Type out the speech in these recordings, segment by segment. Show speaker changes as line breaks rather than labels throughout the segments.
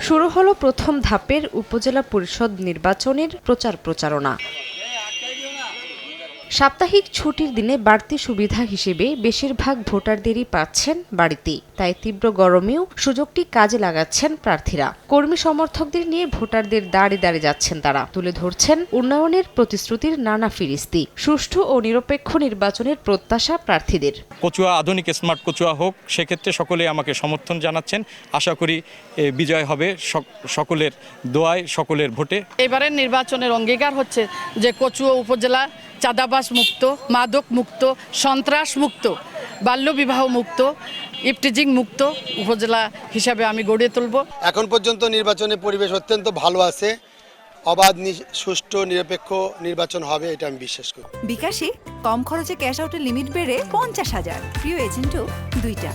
শুরু হলো প্রথম ধাপের উপজেলা পরিষদ নির্বাচনের প্রচারণা। সাপ্তাহিক ছুটির দিনে বাড়তি সুবিধা হিসেবে বেশিরভাগ ভোটারদেরই পাচ্ছেন বাড়িতে, তাই তীব্র গরমেও সুযোগটি কাজে লাগাচ্ছেন প্রার্থীরা। কর্মী সমর্থকদের নিয়ে ভোটারদের দাঁড়ে যাচ্ছেন তারা, তুলে ধরছেন উন্নয়নের প্রতিশ্রুতির নানা ফিরিস্তি। সুষ্ঠু ও নিরপেক্ষ নির্বাচনের প্রত্যাশা প্রার্থীদের।
কচুয়া আধুনিক স্মার্ট কচুয়া হোক, সেক্ষেত্রে সকলে আমাকে সমর্থন জানাচ্ছেন। আশা করি বিজয় হবে সকলের দোয়ায়, সকলের ভোটে।
এবারের নির্বাচনের অঙ্গীকার হচ্ছে যে কচুয়া উপজেলা চাঁদাবাস মুক্ত, মাদক মুক্ত, সন্ত্রাস মুক্ত, বাল্যবিবাহ মুক্ত, ইফটিজিং মুক্ত উপজেলা হিসাবে আমি গড়ে তুলব।
এখন পর্যন্ত নির্বাচনের পরিবেশ অত্যন্ত ভালো আছে, অবাধ সুষ্ঠু নিরপেক্ষ নির্বাচন হবে, এটা আমি বিশ্বাস করি।
বিকাশে কম খরচে ক্যাশ আউটের লিমিট বেড়ে 50,000, প্রিয় এজেন্টও 2টা।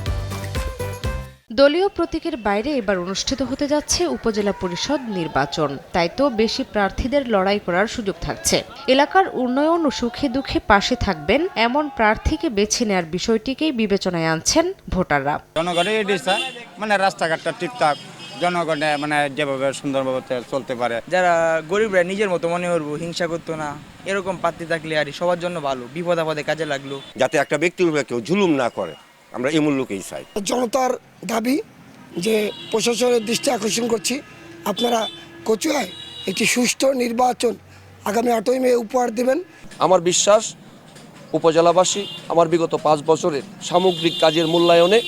দলীয় প্রতীকের বাইরে এবার অনুষ্ঠিত হতে যাচ্ছে উপজেলা পরিষদ নির্বাচন, তাই তো বেশি প্রার্থীদের লড়াই করার সুযোগ থাকছে। এলাকার উন্নয়ন ও সুখে দুঃখে পাশে থাকবেন এমন প্রার্থীকে বেছে নেওয়ার বিষয়টিকেই বিবেচনায় আনছেন ভোটাররা।
জনগণের রাস্তাঘাটটা ঠিকঠাক, জনগণে যেভাবে সুন্দরভাবে চলতে পারে।
যারা গরিবরা নিজের মতো মনে করবো, হিংসা করতো না, এরকম প্রার্থী থাকলে আর সবার জন্য ভালো, বিপদ আপদে কাজে লাগলো।
যাতে একটা ব্যক্তির উপরে কেউ জুলুম না করে, আমরা এমন লোকই চাই।
জনতার দাবি যে প্রশাসনের দৃষ্টি আকর্ষণ করছি, আপনারা কচুয়ায় একটি সুষ্ঠু নির্বাচন আগামী 8ই মে উপহার দেবেন।
আমার বিশ্বাস উপজেলাবাসী আমার বিগত 5 বছরের সামগ্রিক কাজের মূল্যায়নে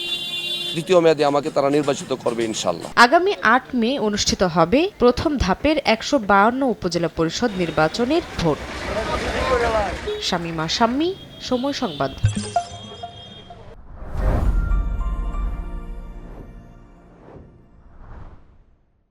দ্বিতীয় মেয়াদে আমাকে তারা নির্বাচিত করবে ইনশাল্লাহ।
আগামী 8 মে অনুষ্ঠিত হবে প্রথম ধাপের 152 উপজেলা পরিষদ নির্বাচনের ভোট। শামীমা শাম্মী, সময় সংবাদ।